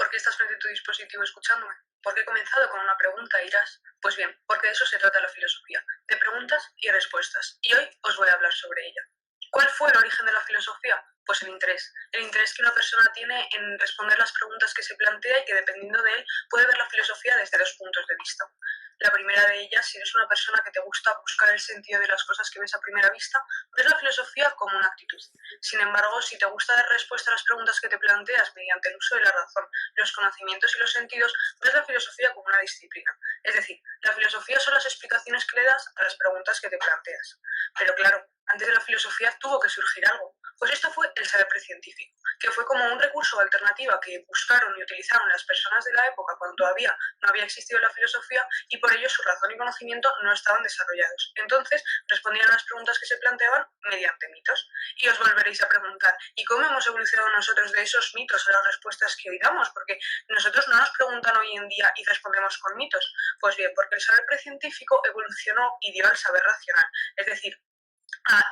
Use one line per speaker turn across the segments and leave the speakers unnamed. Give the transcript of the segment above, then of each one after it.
¿Por qué estás frente a tu dispositivo escuchándome? ¿Por qué he comenzado con una pregunta? Irás. Pues bien, porque de eso se trata la filosofía, de preguntas y respuestas. Y hoy os voy a hablar sobre ella. ¿Cuál fue el origen de la filosofía? Pues el interés que una persona tiene en responder las preguntas que se plantea y que dependiendo de él puede ver la filosofía desde dos puntos de vista. La primera de ellas, si eres una persona que te gusta buscar el sentido de las cosas que ves a primera vista, ves la filosofía como una actitud. Sin embargo, si te gusta dar respuesta a las preguntas que te planteas mediante el uso de la razón, los conocimientos y los sentidos, ves la filosofía como una disciplina. Es decir, la filosofía son las explicaciones que le das a las preguntas que te planteas. Pero claro, antes de la filosofía tuvo que surgir algo. Pues esto fue el saber precientífico, que fue como un recurso o alternativa que buscaron y utilizaron las personas de la época cuando todavía no había existido la filosofía y por ello su razón y conocimiento no estaban desarrollados. Entonces respondían a las preguntas que se planteaban mediante mitos. Y os volveréis a preguntar, ¿y cómo hemos evolucionado nosotros de esos mitos a las respuestas que hoy damos? Porque nosotros no nos preguntan hoy en día y respondemos con mitos. Pues bien, porque el saber precientífico evolucionó y dio al saber racional. Es decir,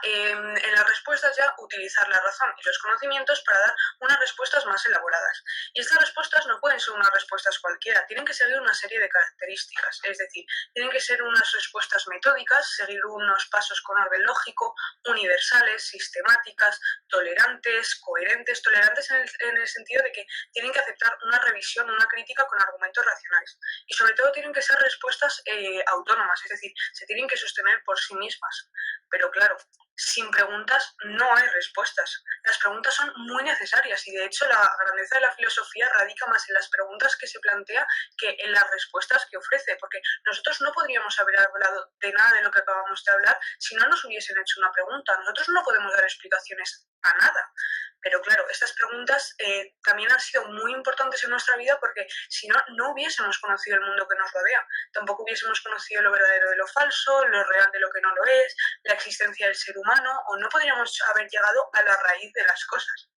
en las respuestas ya utilizar la razón y los conocimientos para dar unas respuestas más elaboradas. Y estas respuestas no pueden ser unas respuestas cualquiera, tienen que seguir una serie de características, es decir, tienen que ser unas respuestas metódicas, seguir unos pasos con orden lógico, universales, sistemáticas, tolerantes, coherentes, tolerantes en el sentido de que tienen que aceptar una revisión, una crítica con argumentos racionales. Y sobre todo tienen que ser respuestas autónomas, es decir, se tienen que sostener por sí mismas. Pero claro, sin preguntas no hay respuestas. Las preguntas son muy necesarias y de hecho la grandeza de la filosofía radica más en las preguntas que se plantea que en las respuestas que ofrece, porque nosotros no podríamos haber hablado de nada de lo que acabamos de hablar si no nos hubiesen hecho una pregunta. Nosotros no podemos dar explicaciones a nada. Pero claro, estas preguntas también han sido muy importantes en nuestra vida porque si no, no hubiésemos conocido el mundo que nos rodea. Tampoco hubiésemos conocido lo verdadero de lo falso, lo real de lo que no lo es, la existencia del ser humano, o no podríamos haber llegado a la raíz de las cosas.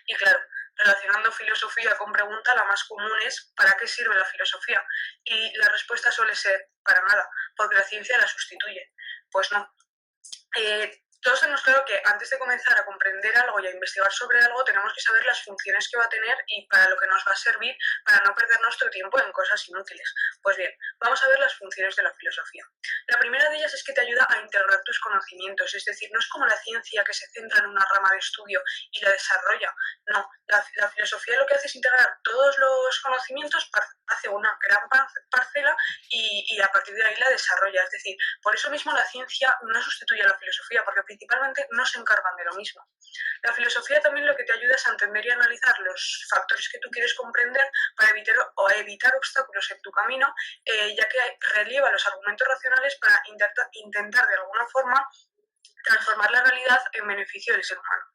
Y claro, relacionando filosofía con pregunta, la más común es ¿para qué sirve la filosofía? Y la respuesta suele ser para nada, porque la ciencia la sustituye. Pues no. Todos tenemos claro que antes de comenzar a comprender algo y a investigar sobre algo tenemos que saber las funciones que va a tener y para lo que nos va a servir para no perder nuestro tiempo en cosas inútiles. Pues bien, vamos a ver las funciones de la filosofía. La primera de ellas es que te ayuda a integrar tus conocimientos, es decir, no es como la ciencia que se centra en una rama de estudio y la desarrolla. No, la filosofía lo que hace es integrar todos los conocimientos, hace una gran parcela y a partir de ahí la desarrolla. Es decir, por eso mismo la ciencia no sustituye a la filosofía, porque principalmente no se encargan de lo mismo. La filosofía también lo que te ayuda es a entender y analizar los factores que tú quieres comprender para evitar obstáculos en tu camino, ya que relieva los argumentos racionales para intentar de alguna forma transformar la realidad en beneficio del ser humano.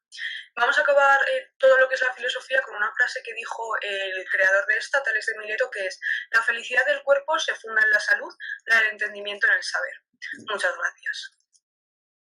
Vamos a acabar todo lo que es la filosofía con una frase que dijo el creador de esta, Tales de Mileto, que es: la felicidad del cuerpo se funda en la salud, la del entendimiento en el saber. Muchas gracias.